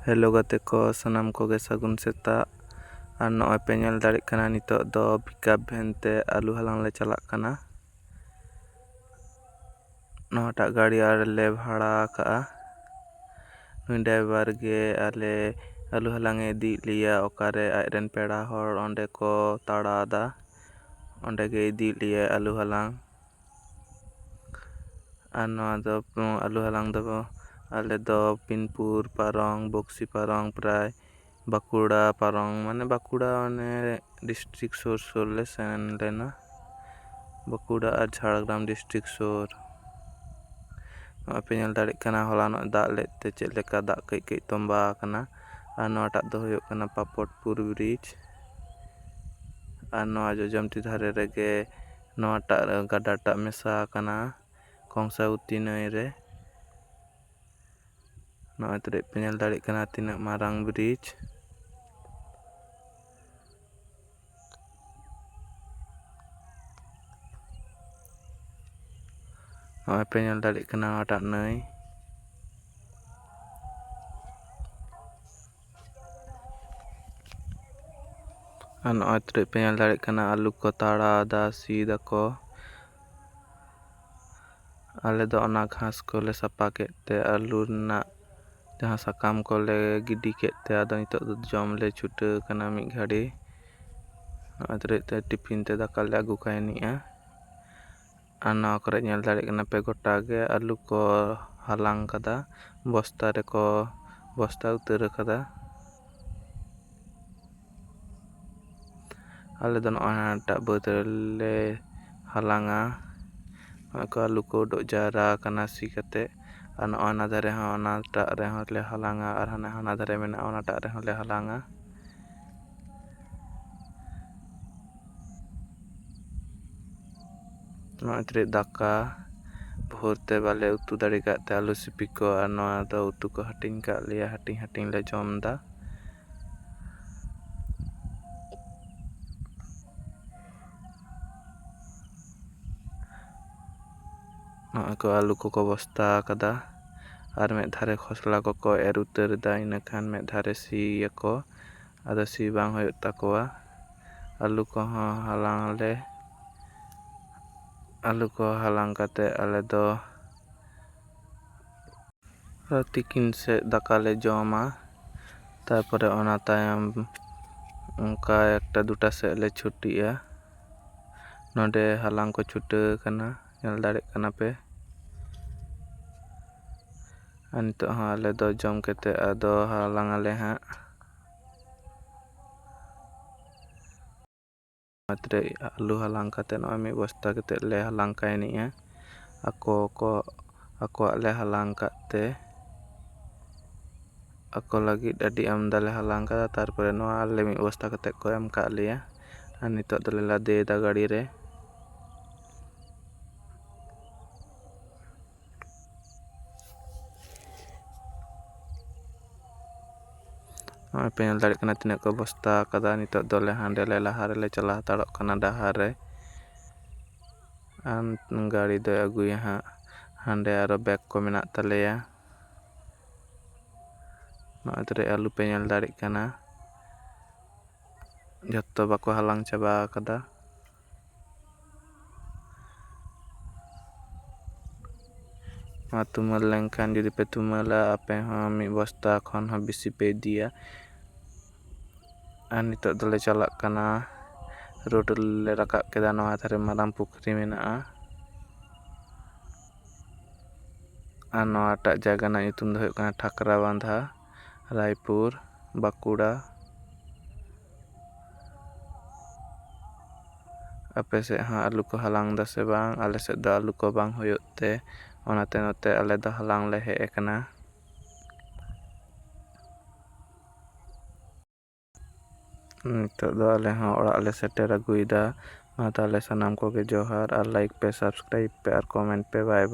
Hello ᱜᱟᱛᱮ ᱠᱚ ᱥᱟᱱᱟᱢ ᱠᱚᱜᱮ ᱥᱟᱹᱜᱩᱱ ᱥᱮᱛᱟᱜ। ᱟᱨ ᱱᱚᱜᱼᱚᱭ ᱯᱮ ᱧᱮᱞ ᱫᱟᱲᱮᱜ ᱠᱟᱱᱟ ᱱᱤᱛᱚᱜ ᱫᱚ ᱯᱤᱠᱟᱯ ᱵᱷᱮᱱ ᱛᱮ ᱟᱹᱞᱩ ᱦᱟᱞᱟᱝ ᱞᱮ ᱪᱟᱞᱟᱜ ᱠᱟᱱᱟ। ᱱᱚᱣᱟᱴᱟᱜ ᱜᱟᱹᱰᱤ ᱟᱞᱮ ᱵᱷᱟᱲᱟ ᱟᱠᱟᱜᱼᱟ। ᱱᱩᱭ ᱰᱨᱟᱭᱵᱷᱟᱨ ᱜᱮ ᱟᱞᱮ ᱟᱹᱞᱩ ᱦᱟᱞᱟᱝ ᱮ ᱤᱫᱤᱭᱮᱫ ᱞᱮᱭᱟ ᱚᱠᱟᱨᱮ ᱟᱡᱨᱮᱱ ᱯᱮᱲᱟ ᱦᱚᱲ ᱚᱸᱰᱮ ᱠᱚ ᱛᱟᱲᱟᱣᱫᱟ। ᱚᱸᱰᱮ ᱜᱮ ᱤᱫᱤᱭᱮᱫ ᱞᱮᱭᱟᱭ ᱟᱹᱞᱩ ᱦᱟᱞᱟᱝ। ᱟᱨ ᱱᱚᱣᱟ ᱫᱚ ᱟᱹᱞᱩ ᱦᱟᱞᱟᱝ ᱫᱚ ᱟᱞᱮ ᱫᱚ ᱵᱤᱱᱯᱩᱨ ᱯᱟᱨᱚᱝ ᱵᱚᱠᱥᱤ ᱯᱟᱨᱚᱝ ᱯᱨᱟᱭ ᱵᱟᱸᱠᱩᱲᱟ ᱯᱟᱨᱚᱝ ᱵᱟᱸᱠᱩᱲᱟ ᱰᱤᱥᱴᱨᱤᱠ ᱥᱩᱨ ᱞᱮ ᱥᱮᱱ ᱞᱮᱱᱟ। ᱵᱟᱸᱠᱩᱲᱟ ᱟᱨ ᱡᱷᱟᱲᱜᱨᱟᱢ ᱰᱤᱥᱴᱨᱤᱠ ᱥᱩᱨ। ᱱᱚᱜᱼᱚᱭ ᱯᱮ ᱧᱮᱞ ᱫᱟᱲᱮᱜ ᱠᱟᱱᱟ ᱦᱚᱞᱟᱱᱚᱜ ᱫᱟᱜ ᱞᱮᱫ ᱛᱮ ᱪᱮᱫ ᱞᱮᱠᱟ ᱫᱟᱜ ᱠᱟᱹᱡ ᱠᱟᱹᱡ ᱛᱚᱸᱵᱟ ᱟᱠᱟᱱᱟ। ᱟᱨ ᱱᱚᱣᱟᱴᱟᱜ ᱫᱚ ᱦᱩᱭᱩᱜ ᱠᱟᱱᱟ ᱯᱟᱯᱚᱴᱯᱩᱨ ᱵᱨᱤᱡᱽ। ᱟᱨ ᱱᱚᱣᱟ ᱡᱚᱡᱚᱢᱛᱤ ᱫᱷᱟᱨᱮ ᱨᱮᱜᱮ ᱱᱚᱣᱟᱴᱟᱜ ᱜᱟᱰᱟᱴᱟᱜ ᱢᱮᱥᱟ ᱟᱠᱟᱱᱟ ᱠᱚᱝᱥᱟᱵᱚᱛᱤ ᱱᱟᱹᱭ ᱨᱮ। ᱱᱚᱜᱼᱚᱭ ᱯᱮ ᱧᱮᱞ ᱫᱟᱲᱮᱜ ᱠᱟᱱᱟ ᱛᱤᱱᱟᱹᱜ ᱢᱟᱨᱟᱝ ᱵᱨᱤᱡᱽ। ᱱᱚᱜᱼᱚᱭ ᱯᱮ ᱧᱮᱞ ᱫᱟᱲᱮᱜ ᱠᱟᱱᱟ ᱱᱚᱣᱟᱴᱟᱜ ᱱᱟᱹᱭ। ᱟᱨ ᱱᱚᱜᱼᱚᱭ ᱯᱮ ᱧᱮᱞ ᱫᱟᱲᱮᱜ ᱠᱟᱱᱟ ᱟᱹᱞᱩ ᱠᱚ ᱛᱟᱲᱟᱣᱫᱟ ᱥᱤ ᱫᱟᱠᱚ। ᱟᱞᱮ ᱫᱚ ᱚᱱᱟ ᱜᱷᱟᱥ ᱠᱚᱞᱮ ᱥᱟᱯᱟ ᱠᱮᱫ ᱛᱮ ᱟᱹᱞᱩ ᱨᱮᱱᱟᱜ ᱡᱟᱦᱟᱸ ᱥᱟᱠᱟᱢ ᱠᱚᱞᱮ ᱜᱤᱰᱤ ᱠᱮᱫ ᱛᱮ ᱟᱫᱚ ᱱᱤᱛᱚᱜ ᱫᱚ ᱡᱚᱢ ᱞᱮ ᱪᱷᱩᱴᱟᱹᱣ ᱠᱟᱱᱟ ᱢᱤᱫ ᱜᱷᱟᱹᱲᱤ। ᱱᱚᱜᱼᱚᱭ ᱴᱤᱯᱷᱤᱱ ᱛᱮ ᱫᱟᱠᱟ ᱞᱮ ᱟᱹᱜᱩ ᱠᱟᱭᱱᱤᱜᱼᱟ। ᱟᱨ ᱱᱚᱣᱟ ᱠᱚᱨᱮ ᱧᱮᱞ ᱫᱟᱲᱮᱜ ᱠᱟᱱᱟ ᱯᱮ ᱜᱚᱴᱟ ᱜᱮ ᱟᱹᱞᱩ ᱠᱚ ᱦᱟᱞᱟᱝ ᱠᱟᱫᱟ ᱵᱚᱥᱛᱟ ᱨᱮᱠᱚ ᱵᱚᱥᱛᱟ ᱩᱛᱟᱹᱨ ᱟᱠᱟᱫᱟ। ᱟᱞᱮ ᱫᱚ ᱱᱚᱜᱼᱚᱭ ᱦᱟᱱᱟᱴᱟᱜ ᱵᱟᱹᱫᱽ ᱨᱮᱞᱮ ᱦᱟᱞᱟᱝᱟ। ᱱᱚᱜᱼᱚᱭ ᱠᱚ ᱟᱹᱞᱩ ᱠᱚ ᱩᱰᱩᱠ ᱡᱟᱣᱨᱟ ᱟᱠᱟᱱᱟ ᱥᱤ ᱠᱟᱛᱮ। ᱟᱨ ᱱᱚᱜᱼᱚᱭ ᱚᱱᱟ ᱫᱷᱟᱨᱮ ᱦᱚᱸ ᱚᱱᱟᱴᱟᱜ ᱨᱮᱦᱚᱸ ᱞᱮ ᱦᱟᱞᱟᱝᱟ ᱟᱨ ᱦᱟᱱᱟ ᱫᱷᱟᱨᱮ ᱢᱮᱱᱟᱜᱼᱟ ᱚᱱᱟᱴᱟᱜ ᱨᱮᱦᱚᱸ ᱞᱮ ᱦᱟᱞᱟᱝᱟ। ᱱᱚᱜᱼᱚᱭ ᱫᱟᱠᱟ ᱵᱷᱳᱨ ᱛᱮ ᱵᱟᱞᱮ ᱩᱛᱩ ᱫᱟᱲᱮ ᱠᱟᱫ ᱛᱮ ᱟᱹᱞᱩ ᱥᱤᱯᱤ ᱠᱚ ᱟᱨ ᱱᱚᱣᱟ ᱫᱚ ᱩᱛᱩ ᱠᱚ ᱦᱟᱹᱴᱤᱧ ᱠᱟᱫ ᱞᱮᱭᱟ ᱦᱟᱹᱴᱤᱧ ᱦᱟᱹᱴᱤᱧ ᱞᱮ ᱡᱚᱢ ᱮᱫᱟ। ᱱᱚᱜᱼᱚᱭ ᱠᱚ ᱟᱹᱞᱩ ᱠᱚᱠᱚ ᱵᱚᱥᱛᱟ ᱟᱠᱟᱫᱟ ᱟᱨ ᱢᱤᱫ ᱫᱷᱟᱨᱮ ᱠᱷᱚᱥᱞᱟ ᱠᱚᱠᱚ ᱮᱨ ᱩᱛᱟᱹᱨ ᱮᱫᱟ ᱤᱱᱟᱹᱠᱷᱟᱱ ᱢᱤᱫ ᱫᱷᱟᱨᱮ ᱥᱤᱭᱟᱠᱚ ᱟᱫᱚ ᱥᱤ ᱵᱟᱝ ᱦᱩᱭᱩᱜ ᱛᱟᱠᱚᱣᱟ। ᱟᱹᱞᱩ ᱠᱚᱦᱚᱸ ᱦᱟᱞᱟᱝ ᱟᱞᱮ ᱟᱹᱞᱩ ᱠᱚ ᱦᱟᱞᱟᱝ ᱠᱟᱛᱮ ᱟᱞᱮ ᱫᱚ ᱛᱤᱠᱤᱱ ᱥᱮᱫ ᱫᱟᱠᱟ ᱞᱮ ᱡᱚᱢᱟ। ᱛᱟᱨᱯᱚᱨᱮ ᱚᱱᱟ ᱛᱟᱭᱚᱢ ᱚᱱᱠᱟ 1ᱴᱟ 2ᱴᱟ ᱥᱮᱫ ᱞᱮ ᱪᱷᱩᱴᱤᱜᱼᱟ। ᱱᱚᱰᱮ ᱦᱟᱞᱟᱝ ᱠᱚ ᱪᱷᱩᱴᱟᱹᱣ ᱟᱠᱟᱱᱟ ᱧᱮᱞ ᱫᱟᱲᱮᱜ ᱠᱟᱱᱟ ᱯᱮ। ᱟᱨ ᱱᱤᱛᱚᱜ ᱦᱚᱸ ᱟᱞᱮ ᱫᱚ ᱡᱚᱢ ᱠᱟᱛᱮ ᱟᱫᱚ ᱦᱟᱞᱟᱝ ᱟᱞᱮ ᱦᱟᱸᱜ। ᱟᱹᱞᱩ ᱦᱟᱞᱟᱝ ᱠᱟᱛᱮ ᱱᱚᱜᱼᱚᱭ ᱢᱤᱫ ᱵᱚᱥᱛᱟ ᱠᱟᱛᱮ ᱞᱮ ᱦᱟᱞᱟᱝ ᱠᱟᱭᱱᱤᱜᱼᱟ। ᱟᱠᱚᱣᱟᱜ ᱞᱮ ᱦᱟᱞᱟᱝ ᱠᱟᱫ ᱛᱮ ᱟᱠᱚ ᱞᱟᱹᱜᱤᱫ ᱟᱹᱰᱤ ᱟᱢᱫᱟ ᱞᱮ ᱦᱟᱞᱟᱝ ᱠᱟᱫᱟ ᱛᱟᱨᱯᱚᱨᱮ ᱱᱚᱣᱟ ᱟᱞᱮ ᱢᱤᱫ ᱵᱚᱥᱛᱟ ᱠᱟᱛᱮ ᱠᱚ ᱮᱢ ᱠᱟᱫ ᱞᱮᱭᱟ। ᱟᱨ ᱱᱤᱛᱚᱜ ᱫᱚᱞᱮ ᱞᱟᱫᱮᱭᱮᱫᱟ ᱜᱟᱹᱰᱤ ᱨᱮ। ᱱᱚᱜᱼᱚᱭ ᱯᱮ ᱧᱮᱞ ᱫᱟᱲᱮᱜ ᱠᱟᱱᱟ ᱛᱤᱱᱟᱹᱜ ᱠᱚ ᱵᱚᱥᱛᱟ ᱟᱠᱟᱫᱟ ᱱᱤᱛᱚᱜ ᱫᱚᱞᱮ ᱞᱟᱦᱟ ᱨᱮᱞᱮ ᱪᱟᱞᱟᱣ ᱦᱟᱛᱟᱲᱚᱜ ᱠᱟᱱᱟ ᱰᱟᱦᱟᱨ ᱨᱮ। ᱟᱨ ᱜᱟᱹᱲᱤ ᱫᱚᱭ ᱟᱹᱜᱩᱭᱟ ᱦᱟᱸᱜ ᱦᱟᱸᱰᱮ ᱟᱨᱚ ᱵᱮᱜᱽ ᱠᱚ ᱢᱮᱱᱟᱜ ᱛᱟᱞᱮᱭᱟ। ᱱᱚᱜᱼᱚᱭ ᱟᱹᱞᱩ ᱯᱮ ᱧᱮᱞ ᱫᱟᱲᱮᱜ ᱠᱟᱱᱟ ᱡᱷᱚᱛᱚ ᱵᱟᱠᱚ ᱦᱟᱞᱟᱝ ᱪᱟᱵᱟ ᱟᱠᱟᱫᱟ। ᱱᱚᱣᱟ ᱛᱩᱢᱟᱹᱞ ᱞᱮᱱᱠᱷᱟᱱ ᱡᱩᱫᱤ ᱯᱮ ᱛᱩᱢᱟᱹᱞᱟ ᱟᱯᱮ ᱦᱚᱸ ᱢᱤᱫ ᱵᱚᱥᱛᱟ ᱠᱷᱚᱱ ᱦᱚᱸ ᱵᱮᱥᱤ ᱯᱮ ᱤᱫᱤᱭᱟ। ᱟᱨ ᱱᱤᱛᱚᱜ ᱫᱚᱞᱮ ᱪᱟᱞᱟᱜ ᱠᱟᱱᱟ ᱨᱳᱰ ᱨᱮᱞᱮ ᱨᱟᱠᱟᱵ ᱠᱮᱫᱟ ᱱᱚᱣᱟ ᱫᱷᱟᱨᱮ ᱢᱟᱨᱟᱝ ᱯᱩᱠᱷᱨᱤ ᱢᱮᱱᱟᱜᱼᱟ। ᱟᱨ ᱱᱚᱣᱟᱴᱟᱜ ᱡᱟᱭᱜᱟ ᱨᱮᱱᱟᱜ ᱧᱩᱛᱩᱢ ᱫᱚ ᱦᱩᱭᱩᱜ ᱠᱟᱱᱟ ᱴᱷᱟᱠᱨᱟ ᱵᱟᱸᱫᱷᱟ ᱨᱟᱭᱯᱩᱨ ᱵᱟᱸᱠᱩᱲᱟ। ᱟᱯᱮ ᱥᱮᱫ ᱦᱚᱸ ᱟᱹᱞᱩ ᱠᱚ ᱦᱟᱞᱟᱝ ᱮᱫᱟ ᱥᱮ ᱵᱟᱝ ᱟᱞᱮ ᱥᱮᱫ ᱫᱚ ᱟᱹᱞᱩ ᱠᱚ ᱵᱟᱝ ᱦᱩᱭᱩᱜ ᱛᱮ ᱚᱱᱟᱛᱮ ᱱᱚᱛᱮ ᱟᱞᱮ ᱫᱚ ᱦᱟᱞᱟᱝ ᱞᱮ ᱦᱮᱡ ᱟᱠᱟᱱᱟ। ᱱᱤᱛᱚᱜ ᱫᱚ ᱟᱞᱮ ᱦᱚᱸ ᱚᱲᱟᱜ ᱞᱮ ᱥᱮᱴᱮᱨ ᱟᱹᱜᱩᱭᱮᱫᱟ। ᱢᱟ ᱛᱟᱦᱚᱞᱮ ᱥᱟᱱᱟᱢ ᱠᱚᱜᱮ ᱡᱚᱦᱟᱨ ᱟᱨ ᱞᱟᱭᱤᱠ ᱯᱮ ᱥᱟᱵᱥᱠᱨᱟᱭᱤᱵ ᱯᱮ ᱟᱨ ᱠᱚᱢᱮᱱᱴ ᱯᱮ ᱵᱟᱭ ᱵᱟᱭ।